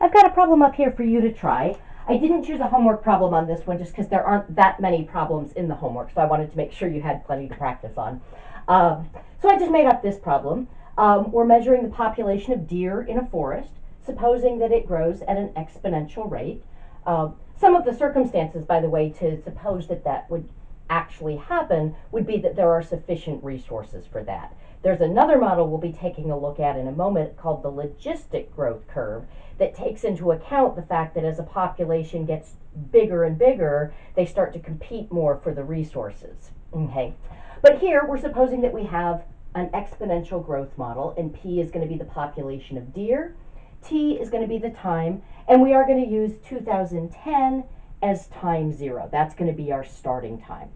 I've got a problem up here for you to try. I didn't choose a homework problem on this one just because there aren't that many problems in the homework, so I wanted to make sure you had plenty to practice on. So I just made up this problem. We're measuring the population of deer in a forest, supposing that it grows at an exponential rate. Some of the circumstances, by the way, to suppose that that would actually happen would be that there are sufficient resources for that. There's another model we'll be taking a look at in a moment called the logistic growth curve that takes into account the fact that as a population gets bigger and bigger, they start to compete more for the resources. Okay, but here we're supposing that we have an exponential growth model, and P is going to be the population of deer, T is going to be the time, and we are going to use 2010 as time zero. That's going to be our starting time.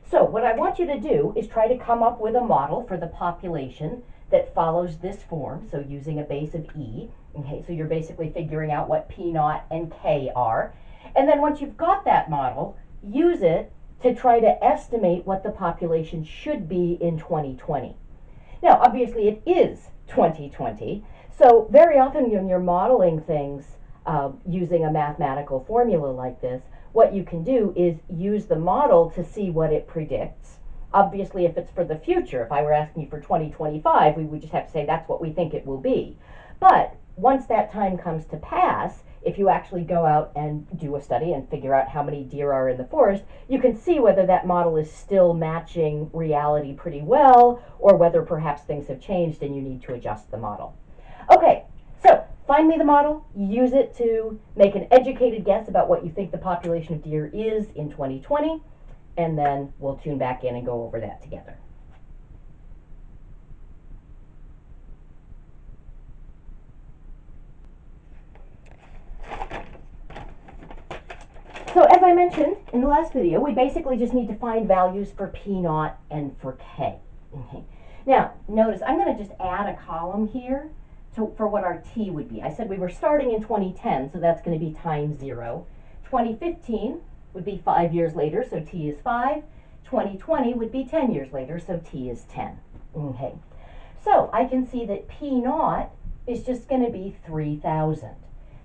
So what I want you to do is try to come up with a model for the population that follows this form, so using a base of E. Okay, so you're basically figuring out what P naught and K are. And then once you've got that model, use it to try to estimate what the population should be in 2020. Now, obviously it is 2020, so very often when you're modeling things using a mathematical formula like this, what you can do is use the model to see what it predicts. Obviously, if it's for the future, if I were asking you for 2025, we would just have to say that's what we think it will be. But once that time comes to pass, if you actually go out and do a study and figure out how many deer are in the forest, you can see whether that model is still matching reality pretty well, or whether perhaps things have changed and you need to adjust the model. Okay, so find me the model, use it to make an educated guess about what you think the population of deer is in 2020, and then we'll tune back in and go over that together. So as I mentioned in the last video, we basically just need to find values for P naught and for K. Okay. Now, notice I'm going to just add a column here for what our T would be. I said we were starting in 2010, so that's going to be time 0. 2015 would be 5 years later, so T is 5. 2020 would be 10 years later, so T is 10. Okay. So I can see that P naught is just going to be 3,000.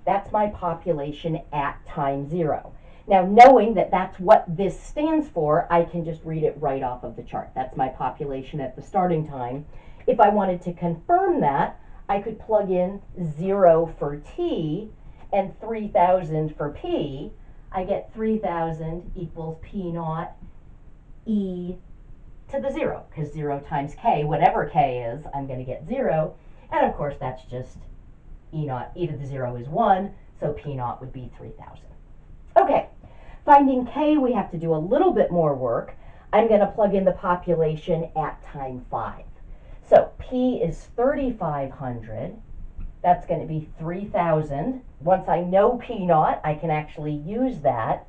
That's my population at time 0. Now, knowing that that's what this stands for, I can just read it right off of the chart. That's my population at the starting time. If I wanted to confirm that, I could plug in 0 for T and 3,000 for P. I get 3,000 equals P naught E to the 0, because 0 times K, whatever K is, I'm going to get 0. And of course, that's just E naught. E to the 0 is 1, so P naught would be 3,000. Okay, finding K, we have to do a little bit more work. I'm going to plug in the population at time 5. So P is 3,500. That's going to be 3,000. Once I know P naught, I can actually use that.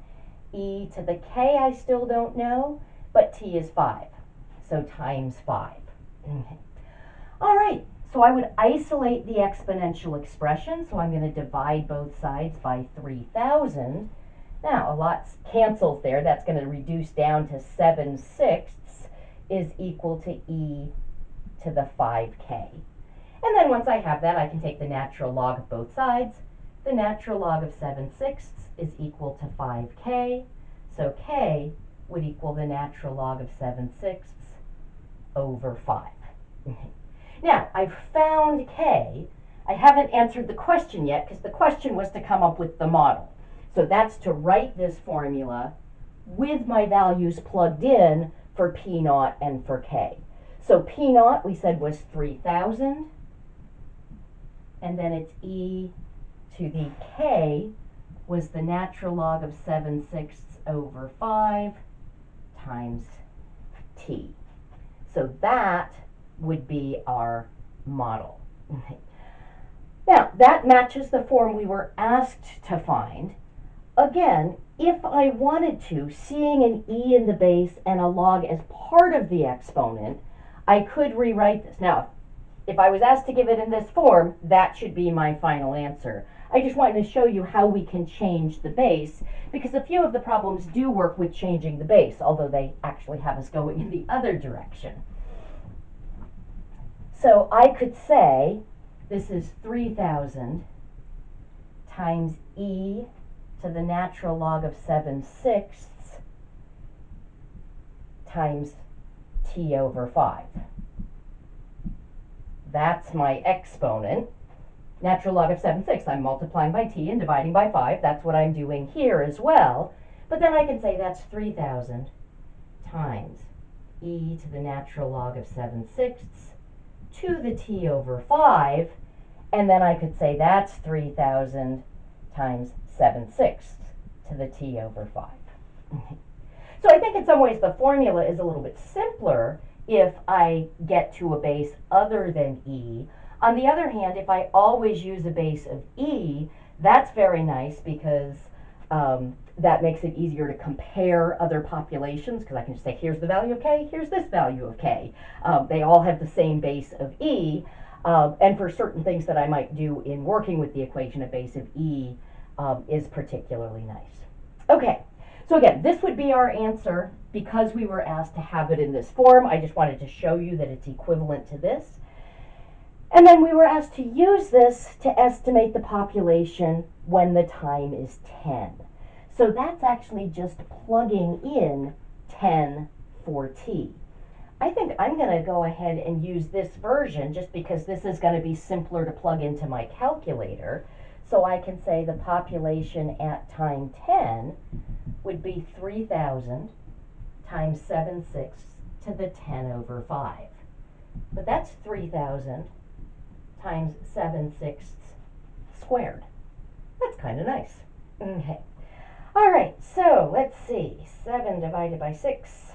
E to the K, I still don't know, but T is 5. So times 5. Okay. All right, so I would isolate the exponential expression. So I'm going to divide both sides by 3,000. Now, a lot cancels there. That's going to reduce down to 7/6 is equal to E to the 5K. And then once I have that, I can take the natural log of both sides. The natural log of 7/6 is equal to 5K. So K would equal the natural log of 7/6 over 5. Now, I've found K. I haven't answered the question yet because the question was to come up with the model. So that's to write this formula with my values plugged in for P naught and for K. So P naught, we said, was 3,000. And then it's E to the K was the natural log of 7/6 over 5 times T. So that would be our model. Now, that matches the form we were asked to find. Again, if I wanted to, seeing an E in the base and a log as part of the exponent, I could rewrite this. Now, if I was asked to give it in this form, that should be my final answer. I just wanted to show you how we can change the base, because a few of the problems do work with changing the base, although they actually have us going in the other direction. So I could say this is 3,000 times e to the natural log of 7/6 times t over 5. That's my exponent. Natural log of 7/6. I'm multiplying by t and dividing by 5. That's what I'm doing here as well. But then I can say that's 3,000 times e to the natural log of 7/6 to the t over 5. And then I could say that's 3,000 times 7/6 to the t over 5. So I think in some ways the formula is a little bit simpler if I get to a base other than e. On the other hand, if I always use a base of e, that's very nice because that makes it easier to compare other populations, because I can just say, here's the value of k, here's this value of k. They all have the same base of e, and for certain things that I might do in working with the equation, a base of e is particularly nice. Okay, so again, this would be our answer because we were asked to have it in this form. I just wanted to show you that it's equivalent to this. And then we were asked to use this to estimate the population when the time is 10. So that's actually just plugging in 10 for t. I think I'm going to go ahead and use this version just because this is going to be simpler to plug into my calculator. So I can say the population at time 10 would be 3,000 times 7/6 to the 10 over 5. But that's 3,000 times 7/6 squared. That's kind of nice. Okay. All right, so let's see. 7 divided by 6.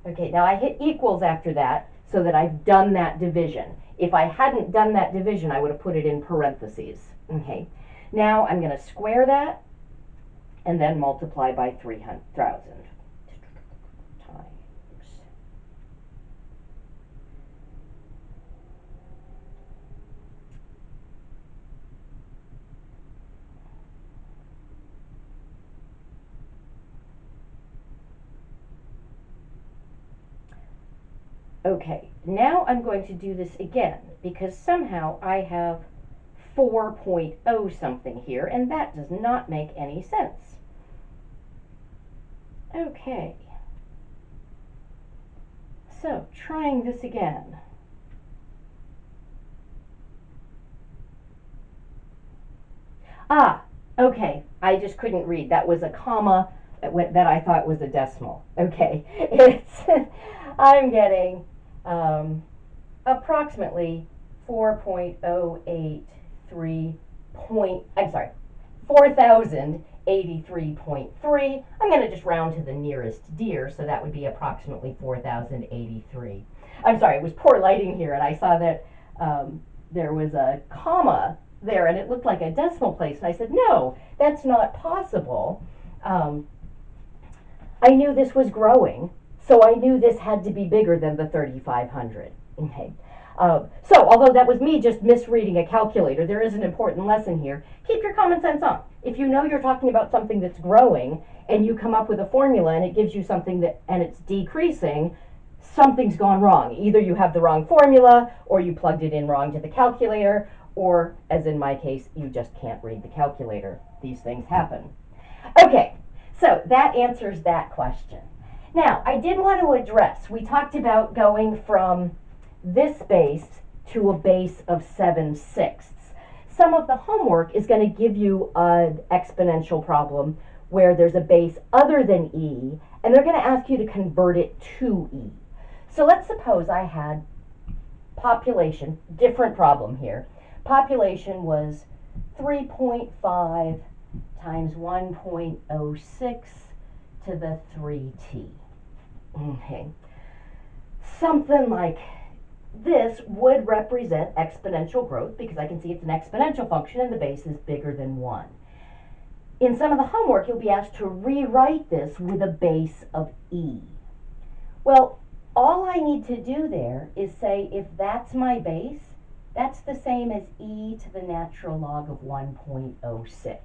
Okay, now I hit equals after that so that I've done that division. If I hadn't done that division, I would have put it in parentheses. Okay. Now I'm going to square that and then multiply by 300,000 times. Okay, now I'm going to do this again because somehow I have 4.0 something here, and that does not make any sense. Okay, so trying this again. Ah, okay, I just couldn't read. That was a comma that I thought was a decimal. Okay, it's I'm getting approximately 4.083 I'm sorry, 4,083.3. I'm going to just round to the nearest deer, so that would be approximately 4,083. I'm sorry, it was poor lighting here, and I saw that there was a comma there, and it looked like a decimal place, and I said, no, that's not possible. I knew this was growing, so I knew this had to be bigger than the 3,500. Okay. So, although that was me just misreading a calculator, there is an important lesson here. Keep your common sense on. If you know you're talking about something that's growing and you come up with a formula and it gives you something that and it's decreasing, something's gone wrong. Either you have the wrong formula, or you plugged it in wrong to the calculator, or, as in my case, you just can't read the calculator. These things happen. Okay, so that answers that question. Now, I did want to address, we talked about going from this base to a base of 7/6. Some of the homework is going to give you an exponential problem where there's a base other than e, and they're going to ask you to convert it to e. So let's suppose I had population, different problem here. Population was 3.5 times 1.06 to the 3t. Okay. Something like this would represent exponential growth because I can see it's an exponential function and the base is bigger than 1. In some of the homework, you'll be asked to rewrite this with a base of e. Well, all I need to do there is say if that's my base, that's the same as e to the natural log of 1.06.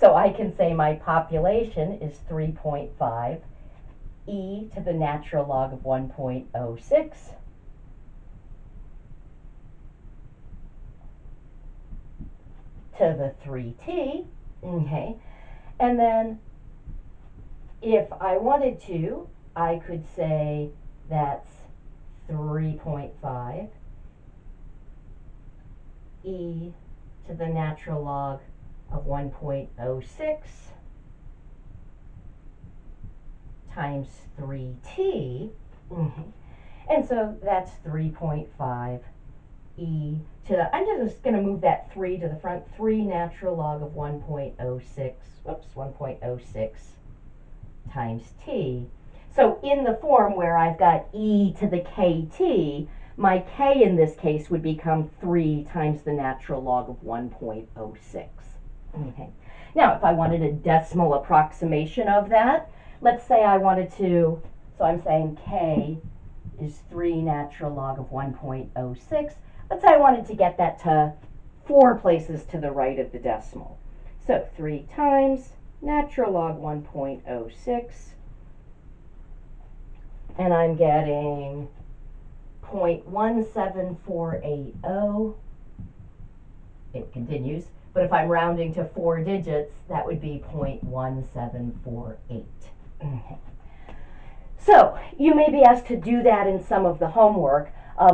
So I can say my population is 3.5 e to the natural log of 1.06 to to the 3t, okay? And then if I wanted to, I could say that's 3.5 e to the natural log of 1.06 times 3t, and so that's 3.5 e to the, I'm just going to move that 3 to the front, 3 natural log of 1.06 times t. So in the form where I've got e to the kt, my k in this case would become 3 times the natural log of 1.06. Okay. Now, if I wanted a decimal approximation of that, let's say I wanted to, so I'm saying k is 3 natural log of 1.06. Let's say I wanted to get that to 4 places to the right of the decimal. So 3 times natural log 1.06, and I'm getting 0.17480. It continues, but if I'm rounding to 4 digits, that would be 0.1748. Okay. So you may be asked to do that in some of the homework.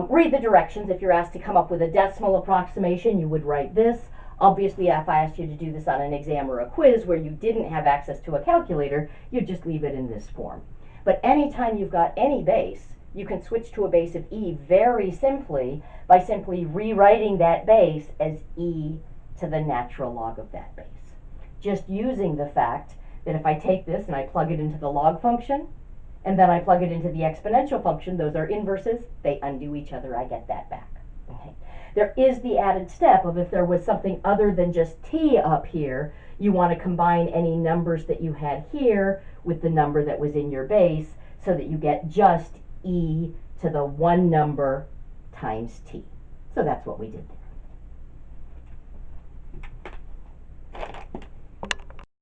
Read the directions. If you're asked to come up with a decimal approximation, you would write this. Obviously, if I asked you to do this on an exam or a quiz where you didn't have access to a calculator, you'd just leave it in this form. But anytime you've got any base, you can switch to a base of e very simply by simply rewriting that base as e to the natural log of that base. Just using the fact that if I take this and I plug it into the log function, and then I plug it into the exponential function, those are inverses, they undo each other, I get that back. Okay. There is the added step of if there was something other than just t up here, you want to combine any numbers that you had here with the number that was in your base so that you get just e to the one number times t. So that's what we did there.